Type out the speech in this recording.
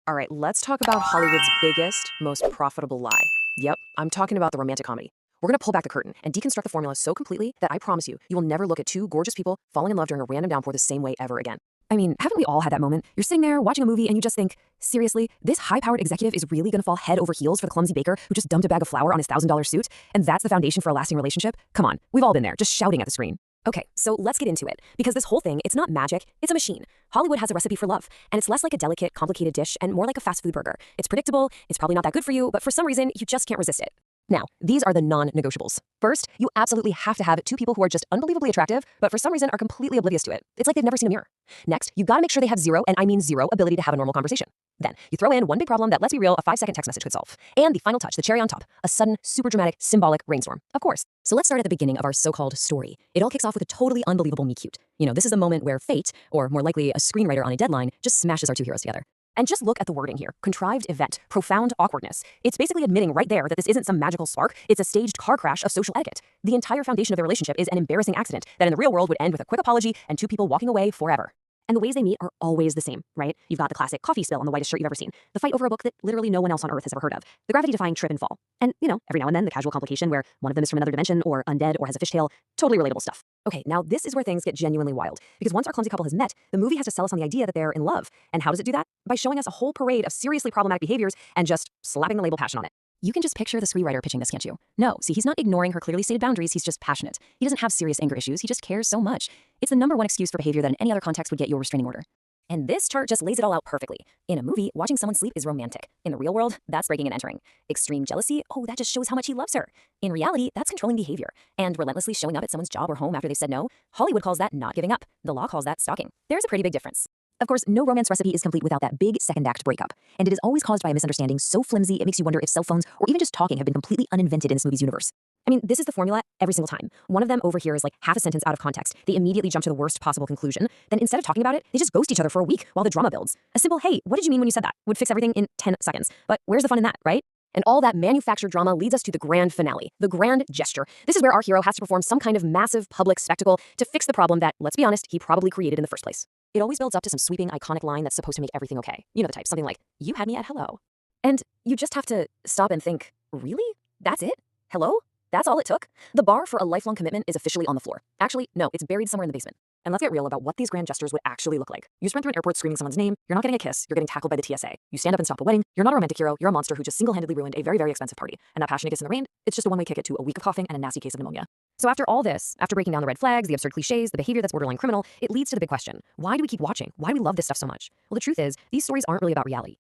All right, let's talk about Hollywood's biggest, most profitable lie. Yep, I'm talking about the romantic comedy. We're gonna pull back the curtain and deconstruct the formula so completely that I promise you, you will never look at two gorgeous people falling in love during a random downpour the same way ever again. I mean, haven't we all had that moment? You're sitting there watching a movie and you just think, seriously, this high-powered executive is really gonna fall head over heels for the clumsy baker who just dumped a bag of flour on his $1,000 suit? And that's the foundation for a lasting relationship? Come on, we've all been there, just shouting at the screen. Okay, so let's get into it, because this whole thing, it's not magic, it's a machine. Hollywood has a recipe for love, and it's less like a delicate, complicated dish and more like a fast food burger. It's predictable, it's probably not that good for you, but for some reason, you just can't resist it. Now, these are the non-negotiables. First, you absolutely have to have two people who are just unbelievably attractive, but for some reason are completely oblivious to it. It's like they've never seen a mirror. Next, you gotta make sure they have zero, and I mean zero, ability to have a normal conversation. Then, you throw in one big problem that, let's be real, a 5-second text message could solve. And the final touch, the cherry on top, a sudden, super dramatic, symbolic rainstorm. Of course. So let's start at the beginning of our so-called story. It all kicks off with a totally unbelievable meet-cute. You know, this is a moment where fate, or more likely a screenwriter on a deadline, just smashes our two heroes together. And just look at the wording here. Contrived event, profound awkwardness. It's basically admitting right there that this isn't some magical spark, it's a staged car crash of social etiquette. The entire foundation of their relationship is an embarrassing accident that in the real world would end with a quick apology and two people walking away forever. And the ways they meet are always the same, right? You've got the classic coffee spill on the whitest shirt you've ever seen, the fight over a book that literally no one else on earth has ever heard of, the gravity-defying trip and fall, and, you know, every now and then the casual complication where one of them is from another dimension or undead or has a fishtail. Totally relatable stuff. Okay, now this is where things get genuinely wild, because once our clumsy couple has met, the movie has to sell us on the idea that they're in love. And how does it do that? By showing us a whole parade of seriously problematic behaviors and just slapping the label passion on it. You can just picture the screenwriter pitching this, can't you? No, see, he's not ignoring her clearly stated boundaries, he's just passionate. He doesn't have serious anger issues, he just cares so much. It's the #1 excuse for behavior that in any other context would get you a restraining order. And this chart just lays it all out perfectly. In a movie, watching someone sleep is romantic. In the real world, that's breaking and entering. Extreme jealousy, oh, that just shows how much he loves her. In reality, that's controlling behavior. And relentlessly showing up at someone's job or home after they've said no, Hollywood calls that not giving up. The law calls that stalking. There's a pretty big difference. Of course, no romance recipe is complete without that big second act breakup. And it is always caused by a misunderstanding so flimsy it makes you wonder if cell phones or even just talking have been completely uninvented in this movie's universe. I mean, this is the formula every single time. One of them overhears like half a sentence out of context. They immediately jump to the worst possible conclusion. Then instead of talking about it, they just ghost each other for a week while the drama builds. A simple, hey, what did you mean when you said that? Would fix everything in 10 seconds. But where's the fun in that, right? And all that manufactured drama leads us to the grand finale, the grand gesture. This is where our hero has to perform some kind of massive public spectacle to fix the problem that, let's be honest, he probably created in the first place. It always builds up to some sweeping, iconic line that's supposed to make everything okay. You know the type, something like, you had me at hello. And you just have to stop and think, really? That's it? Hello? That's all it took? The bar for a lifelong commitment is officially on the floor. Actually, no, it's buried somewhere in the basement. And let's get real about what these grand gestures would actually look like. You sprint through an airport screaming someone's name, you're not getting a kiss, you're getting tackled by the TSA. You stand up and stop a wedding, you're not a romantic hero, you're a monster who just single-handedly ruined a very, very expensive party. And that passionate kiss in the rain, it's just a one-way ticket to a week of coughing and a nasty case of pneumonia. So after all this, after breaking down the red flags, the absurd cliches, the behavior that's borderline criminal, it leads to the big question. Why do we keep watching? Why do we love this stuff so much? Well, the truth is, these stories aren't really about reality.